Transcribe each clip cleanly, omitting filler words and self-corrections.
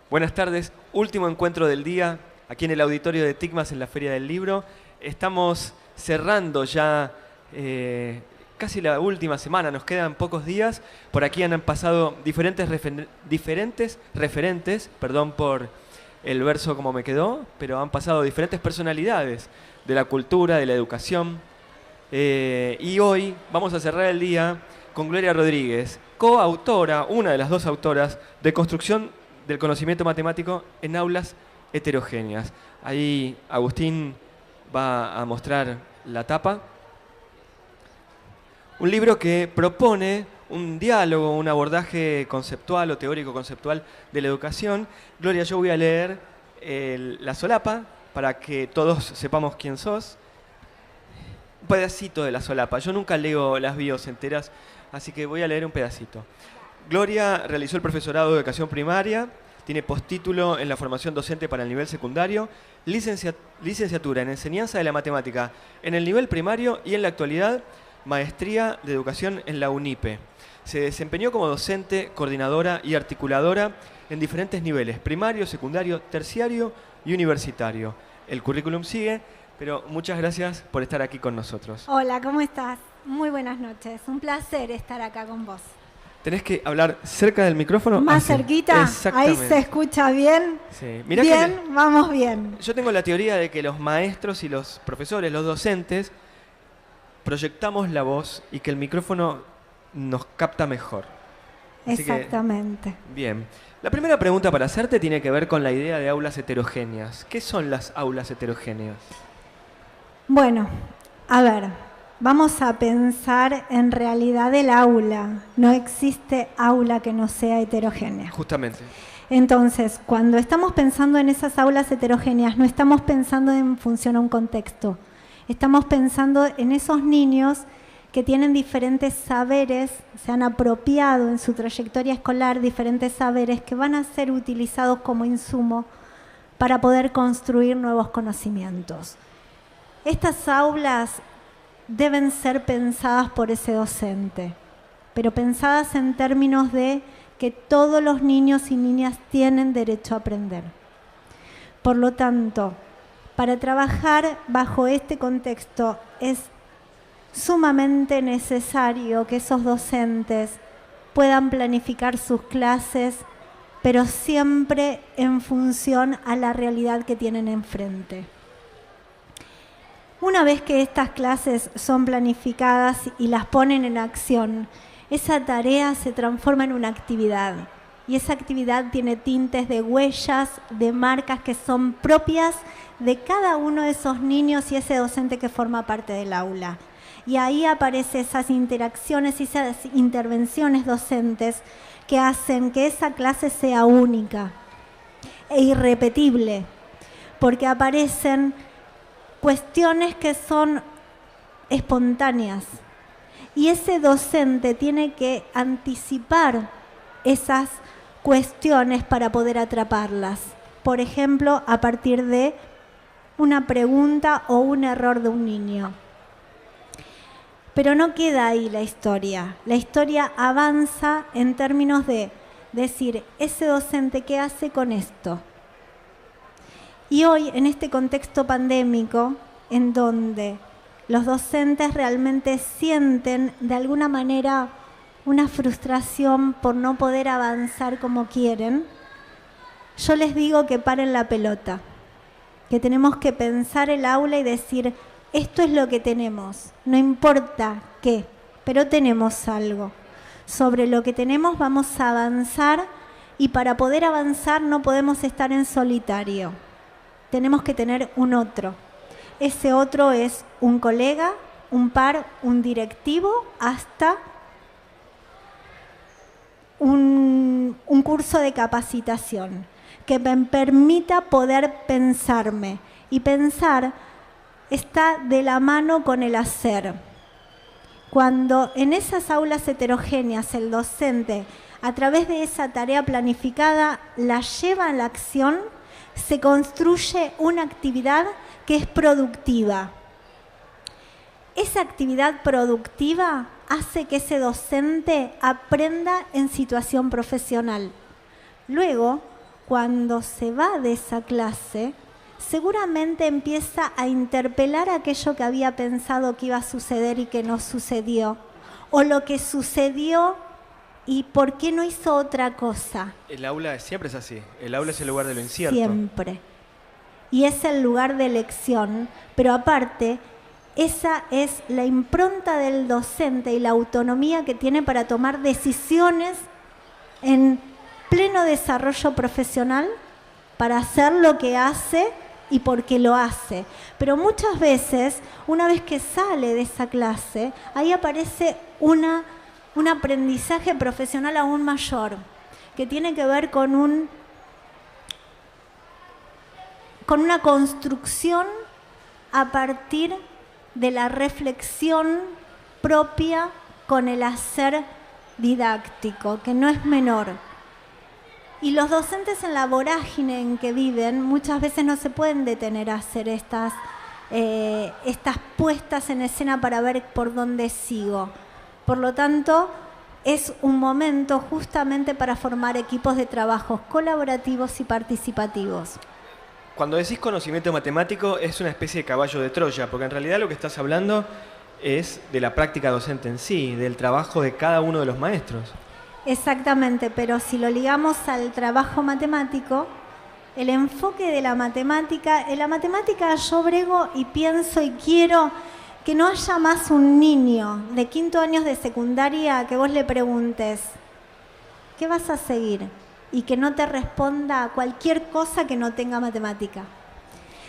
Buenas tardes, último encuentro del día aquí en el auditorio de TICMAS en la Feria del Libro. Estamos cerrando ya casi la última semana, nos quedan pocos días. Por aquí han pasado diferentes referentes, perdón por el verso como me quedó, pero han pasado diferentes personalidades de la cultura, de la educación. Y hoy vamos a cerrar el día con Gloria Rodríguez, coautora, una de las dos autoras de Construcción del conocimiento matemático en aulas heterogéneas. Ahí Agustín va a mostrar la tapa. Un libro que propone un diálogo, un abordaje conceptual o teórico conceptual de la educación. Gloria, yo voy a leer la solapa para que todos sepamos quién sos. Un pedacito de la solapa. Yo nunca leo las bios enteras, así que voy a leer un pedacito. Gloria realizó el profesorado de educación primaria, tiene postítulo en la formación docente para el nivel secundario, licenciatura en enseñanza de la matemática en el nivel primario y en la actualidad maestría de educación en la UNIPE. Se desempeñó como docente, coordinadora y articuladora en diferentes niveles, primario, secundario, terciario y universitario. El currículum sigue, pero muchas gracias por estar aquí con nosotros. Hola, ¿cómo estás? Muy buenas noches. Un placer estar acá con vos. ¿Tenés que hablar cerca del micrófono? ¿Más cerquita? Ahí se escucha bien. Sí. Mirá bien, vamos bien. Yo tengo la teoría de que los maestros y los profesores, los docentes, proyectamos la voz y que el micrófono nos capta mejor. Así exactamente. Bien. La primera pregunta para hacerte tiene que ver con la idea de aulas heterogéneas. ¿Qué son las aulas heterogéneas? Bueno, a ver. Vamos a pensar en realidad el aula. No existe aula que no sea heterogénea. Justamente. Entonces, cuando estamos pensando en esas aulas heterogéneas, no estamos pensando en función a un contexto. Estamos pensando en esos niños que tienen diferentes saberes, se han apropiado en su trayectoria escolar diferentes saberes que van a ser utilizados como insumo para poder construir nuevos conocimientos. Estas aulas deben ser pensadas por ese docente, pero pensadas en términos de que todos los niños y niñas tienen derecho a aprender. Por lo tanto, para trabajar bajo este contexto es sumamente necesario que esos docentes puedan planificar sus clases, pero siempre en función a la realidad que tienen enfrente. Una vez que estas clases son planificadas y las ponen en acción, esa tarea se transforma en una actividad. Y esa actividad tiene tintes de huellas, de marcas que son propias de cada uno de esos niños y ese docente que forma parte del aula. Y ahí aparecen esas interacciones y esas intervenciones docentes que hacen que esa clase sea única e irrepetible, porque aparecen cuestiones que son espontáneas y ese docente tiene que anticipar esas cuestiones para poder atraparlas. Por ejemplo, a partir de una pregunta o un error de un niño. Pero no queda ahí la historia. La historia avanza en términos de decir, ese docente, ¿qué hace con esto? Y hoy, en este contexto pandémico, en donde los docentes realmente sienten de alguna manera una frustración por no poder avanzar como quieren, yo les digo que paren la pelota, que tenemos que pensar el aula y decir, esto es lo que tenemos, no importa qué, pero tenemos algo. Sobre lo que tenemos vamos a avanzar y para poder avanzar no podemos estar en solitario. Tenemos que tener un otro. Ese otro es un colega, un par, un directivo, hasta un curso de capacitación que me permita poder pensarme. Y pensar está de la mano con el hacer. Cuando en esas aulas heterogéneas el docente, a través de esa tarea planificada, la lleva a la acción, se construye una actividad que es productiva. Esa actividad productiva hace que ese docente aprenda en situación profesional. Luego, cuando se va de esa clase, seguramente empieza a interpelar aquello que había pensado que iba a suceder y que no sucedió, o lo que sucedió y por qué no hizo otra cosa. El aula siempre es así, el aula es el lugar de lo incierto. Siempre. Y es el lugar de elección, pero aparte, esa es la impronta del docente y la autonomía que tiene para tomar decisiones en pleno desarrollo profesional, para hacer lo que hace y porque lo hace. Pero muchas veces, una vez que sale de esa clase, ahí aparece un aprendizaje profesional aún mayor, que tiene que ver con una construcción a partir de la reflexión propia con el hacer didáctico, que no es menor. Y los docentes en la vorágine en que viven muchas veces no se pueden detener a hacer estas puestas en escena para ver por dónde sigo. Por lo tanto, es un momento justamente para formar equipos de trabajos colaborativos y participativos. Cuando decís conocimiento matemático es una especie de caballo de Troya, porque en realidad lo que estás hablando es de la práctica docente en sí, del trabajo de cada uno de los maestros. Exactamente, pero si lo ligamos al trabajo matemático, el enfoque de la matemática, en la matemática yo brego y pienso y quiero que no haya más un niño de 5º año de secundaria que vos le preguntes, ¿qué vas a seguir? Y que no te responda a cualquier cosa que no tenga matemática.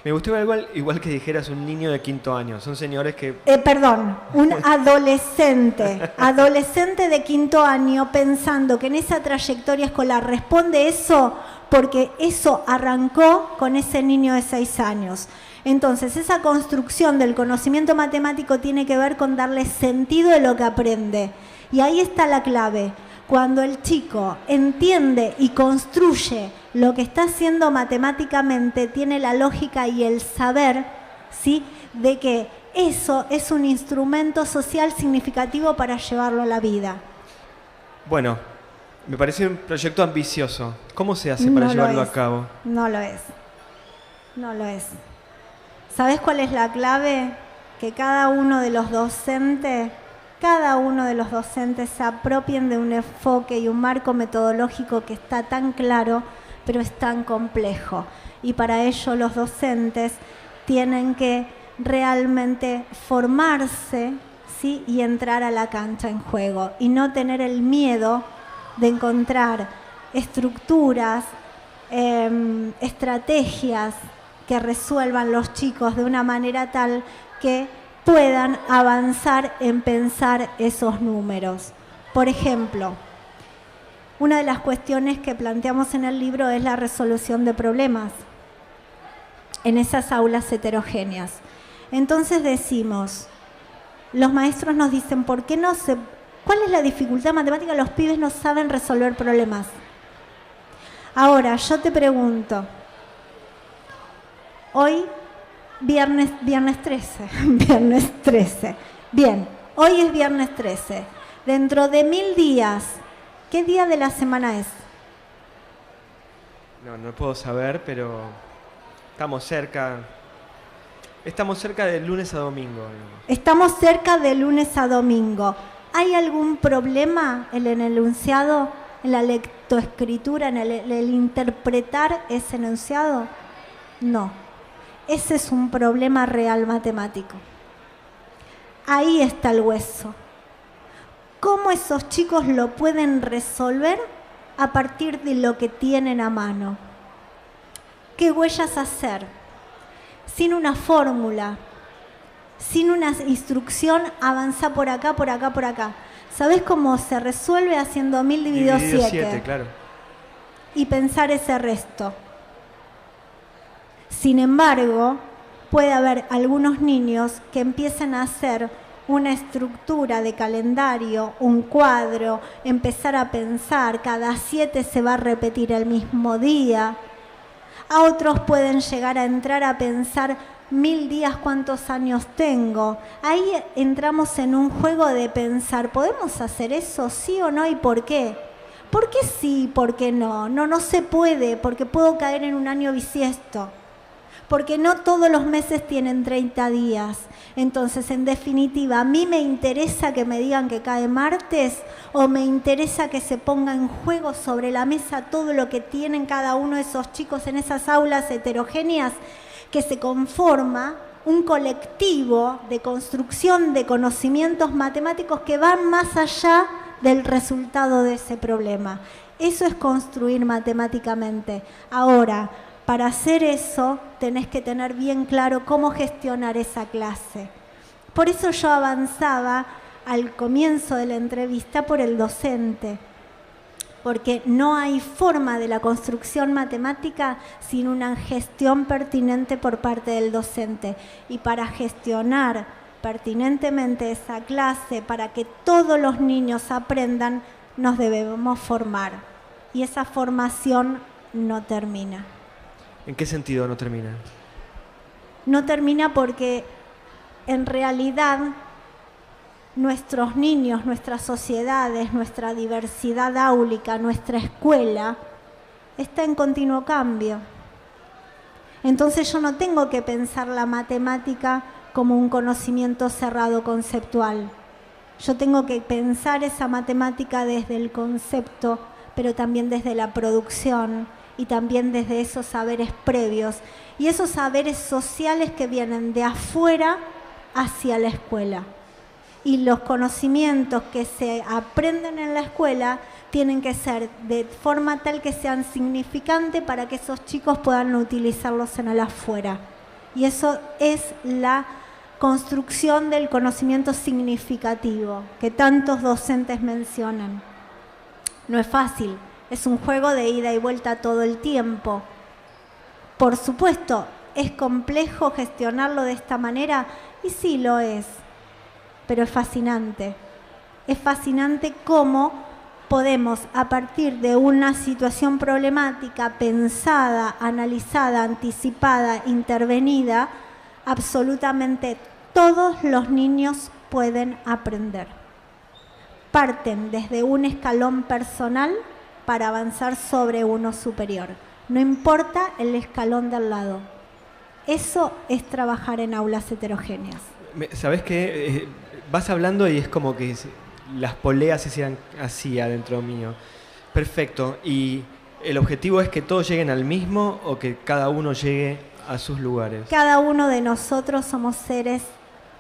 Me gustó igual que dijeras un niño de 5º año. Son señores que... Perdón, un adolescente de 5º año pensando que en esa trayectoria escolar responde eso porque eso arrancó con ese niño de 6 años. Entonces, esa construcción del conocimiento matemático tiene que ver con darle sentido a lo que aprende. Y ahí está la clave. Cuando el chico entiende y construye lo que está haciendo matemáticamente, tiene la lógica y el saber, ¿sí?, de que eso es un instrumento social significativo para llevarlo a la vida. Bueno, me parece un proyecto ambicioso. ¿Cómo se hace para llevarlo a cabo? No lo es. No lo es. ¿Sabés cuál es la clave? Que cada uno de los docentes se apropien de un enfoque y un marco metodológico que está tan claro, pero es tan complejo. Y para ello los docentes tienen que realmente formarse, ¿sí?, y entrar a la cancha en juego. Y no tener el miedo de encontrar estructuras, estrategias que resuelvan los chicos de una manera tal que puedan avanzar en pensar esos números. Por ejemplo, una de las cuestiones que planteamos en el libro es la resolución de problemas en esas aulas heterogéneas. Entonces decimos, los maestros nos dicen, ¿cuál es la dificultad matemática? Los pibes no saben resolver problemas. Ahora, yo te pregunto, hoy viernes 13. Bien, hoy es viernes 13. Dentro de 1000 días, ¿qué día de la semana es? No puedo saber, pero estamos cerca. Estamos cerca de lunes a domingo. Estamos cerca de lunes a domingo. ¿Hay algún problema en el enunciado, en la lectoescritura, en el interpretar ese enunciado? No. Ese es un problema real matemático. Ahí está el hueso. ¿Cómo esos chicos lo pueden resolver a partir de lo que tienen a mano? ¿Qué huellas hacer? Sin una fórmula, sin una instrucción, avanza por acá, por acá, por acá. ¿Sabés cómo se resuelve? Haciendo 1000 dividido 7. Claro. Y pensar ese resto. Sin embargo, puede haber algunos niños que empiecen a hacer una estructura de calendario, un cuadro, empezar a pensar, cada 7 se va a repetir el mismo día. A otros pueden llegar a entrar a pensar 1000 días, ¿cuántos años tengo? Ahí entramos en un juego de pensar, ¿podemos hacer eso? ¿Sí o no? ¿Y por qué? ¿Por qué sí? ¿Por qué no? No, no se puede, porque puedo caer en un año bisiesto. Porque no todos los meses tienen 30 días. Entonces, en definitiva, ¿a mí me interesa que me digan que cae martes o me interesa que se ponga en juego sobre la mesa todo lo que tienen cada uno de esos chicos en esas aulas heterogéneas que se conforma un colectivo de construcción de conocimientos matemáticos que van más allá del resultado de ese problema? Eso es construir matemáticamente. Ahora, para hacer eso, tenés que tener bien claro cómo gestionar esa clase. Por eso yo avanzaba al comienzo de la entrevista por el docente, porque no hay forma de la construcción matemática sin una gestión pertinente por parte del docente. Y para gestionar pertinentemente esa clase, para que todos los niños aprendan, nos debemos formar. Y esa formación no termina. ¿En qué sentido no termina? No termina porque en realidad nuestros niños, nuestras sociedades, nuestra diversidad áulica, nuestra escuela, está en continuo cambio. Entonces yo no tengo que pensar la matemática como un conocimiento cerrado conceptual. Yo tengo que pensar esa matemática desde el concepto, pero también desde la producción, y también desde esos saberes previos y esos saberes sociales que vienen de afuera hacia la escuela. Y los conocimientos que se aprenden en la escuela tienen que ser de forma tal que sean significantes para que esos chicos puedan utilizarlos en el afuera. Y eso es la construcción del conocimiento significativo que tantos docentes mencionan. No es fácil. Es un juego de ida y vuelta todo el tiempo. Por supuesto, ¿es complejo gestionarlo de esta manera? Y sí lo es, pero es fascinante. Es fascinante cómo podemos, a partir de una situación problemática pensada, analizada, anticipada, intervenida, absolutamente todos los niños pueden aprender. Parten desde un escalón personal para avanzar sobre uno superior. No importa el escalón de al lado. Eso es trabajar en aulas heterogéneas. ¿Sabés qué? Vas hablando y es como que las poleas se hicieran así adentro mío. Perfecto. ¿Y el objetivo es que todos lleguen al mismo o que cada uno llegue a sus lugares? Cada uno de nosotros somos seres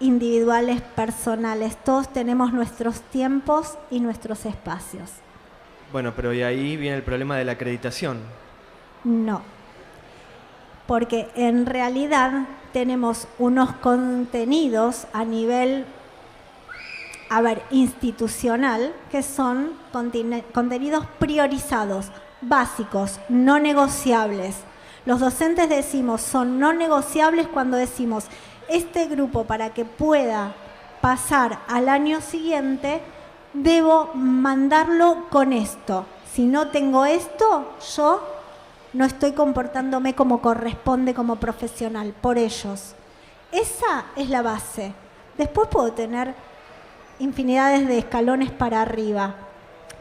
individuales, personales. Todos tenemos nuestros tiempos y nuestros espacios. Bueno, pero y ahí viene el problema de la acreditación. No, porque en realidad tenemos unos contenidos a nivel, institucional, que son contenidos priorizados, básicos, no negociables. Los docentes decimos son no negociables cuando decimos este grupo para que pueda pasar al año siguiente debo mandarlo con esto. Si no tengo esto, yo no estoy comportándome como corresponde como profesional por ellos. Esa es la base. Después puedo tener infinidades de escalones para arriba,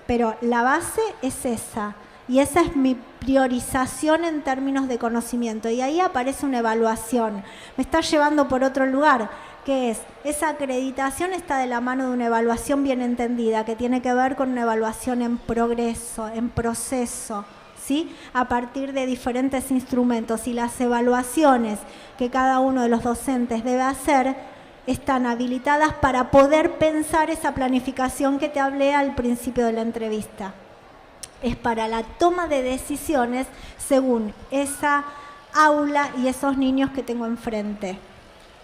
pero la base es esa. Y esa es mi priorización en términos de conocimiento. Y ahí aparece una evaluación. Me está llevando por otro lugar, que es, esa acreditación está de la mano de una evaluación bien entendida, que tiene que ver con una evaluación en progreso, en proceso, ¿sí? A partir de diferentes instrumentos. Y las evaluaciones que cada uno de los docentes debe hacer están habilitadas para poder pensar esa planificación que te hablé al principio de la entrevista. Es para la toma de decisiones según esa aula y esos niños que tengo enfrente.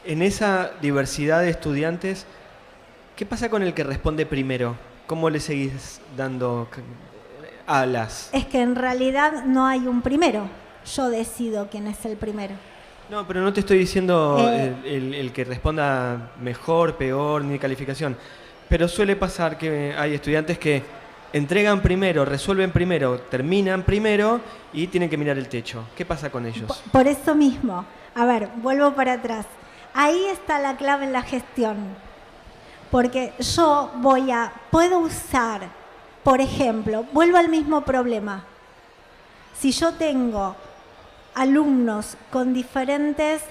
En esa diversidad de estudiantes, ¿qué pasa con el que responde primero? ¿Cómo le seguís dando alas? Es que en realidad no hay un primero. Yo decido quién es el primero. No, pero no te estoy diciendo el que responda mejor, peor, ni calificación. Pero suele pasar que hay estudiantes que entregan primero, resuelven primero, terminan primero y tienen que mirar el techo. ¿Qué pasa con ellos? Por eso mismo. A ver, vuelvo para atrás. Ahí está la clave en la gestión. Porque yo puedo usar Por ejemplo, vuelvo al mismo problema. Si yo tengo alumnos con diferentes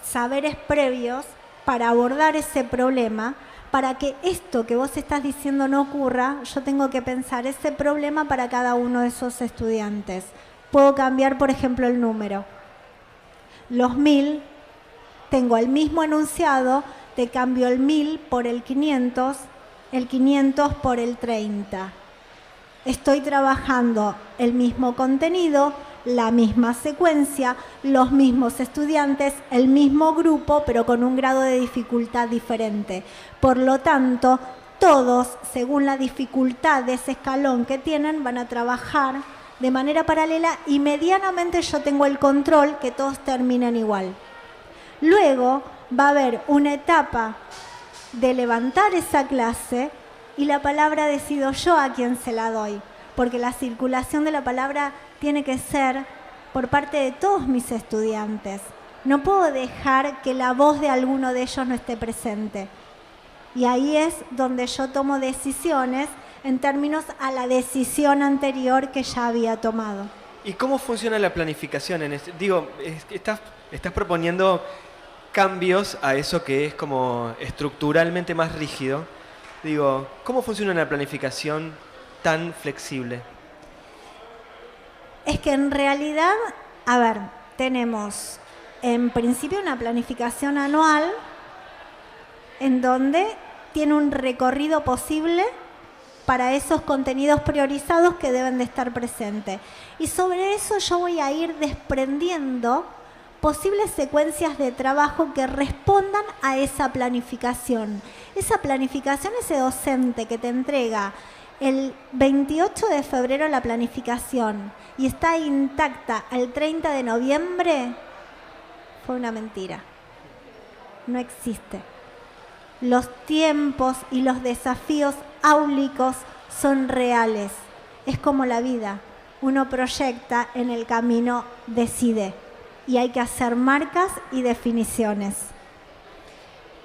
saberes previos para abordar ese problema, para que esto que vos estás diciendo no ocurra, yo tengo que pensar ese problema para cada uno de esos estudiantes. Puedo cambiar, por ejemplo, el número. Los 1000, tengo el mismo enunciado, te cambio el 1000 por el 500 por el 30. Estoy trabajando el mismo contenido, la misma secuencia, los mismos estudiantes, el mismo grupo, pero con un grado de dificultad diferente. Por lo tanto, todos, según la dificultad de ese escalón que tienen, van a trabajar de manera paralela y medianamente yo tengo el control que todos terminen igual. Luego va a haber una etapa de levantar esa clase y la palabra decido yo a quién se la doy, porque la circulación de la palabra tiene que ser por parte de todos mis estudiantes. No puedo dejar que la voz de alguno de ellos no esté presente. Y ahí es donde yo tomo decisiones en términos a la decisión anterior que ya había tomado. ¿Y cómo funciona la planificación? Estás proponiendo cambios a eso que es como estructuralmente más rígido. Digo, ¿cómo funciona una planificación tan flexible? Es que en realidad, a ver, tenemos en principio una planificación anual en donde tiene un recorrido posible para esos contenidos priorizados que deben de estar presentes. Y sobre eso yo voy a ir desprendiendo posibles secuencias de trabajo que respondan a esa planificación. Esa planificación, ese docente que te entrega el 28 de febrero la planificación y está intacta al 30 de noviembre, fue una mentira. No existe. Los tiempos y los desafíos áulicos son reales. Es como la vida. Uno proyecta, en el camino decide. Y hay que hacer marcas y definiciones.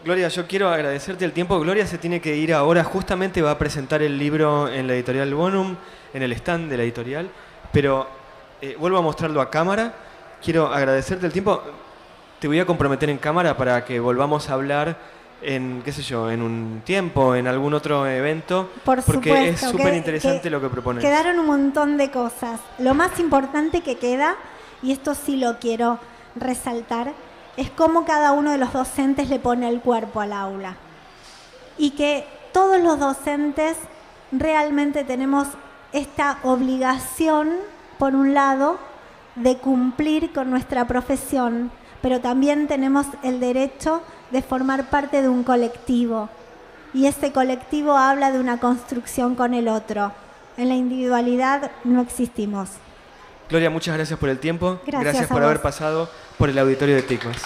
Gloria, yo quiero agradecerte el tiempo. Gloria se tiene que ir ahora. Justamente va a presentar el libro en la editorial Bonum, en el stand de la editorial. Pero vuelvo a mostrarlo a cámara. Quiero agradecerte el tiempo. Te voy a comprometer en cámara para que volvamos a hablar en, qué sé yo, en un tiempo, en algún otro evento. Por porque supuesto, es súper interesante lo que propones. Quedaron un montón de cosas. Lo más importante que queda, y esto sí lo quiero resaltar, es cómo cada uno de los docentes le pone el cuerpo al aula. Y que todos los docentes realmente tenemos esta obligación, por un lado, de cumplir con nuestra profesión, pero también tenemos el derecho de formar parte de un colectivo. Y ese colectivo habla de una construcción con el otro. En la individualidad no existimos. Gloria, muchas gracias por el tiempo. Gracias por a haber vos. pasado por el auditorio de TICMAS.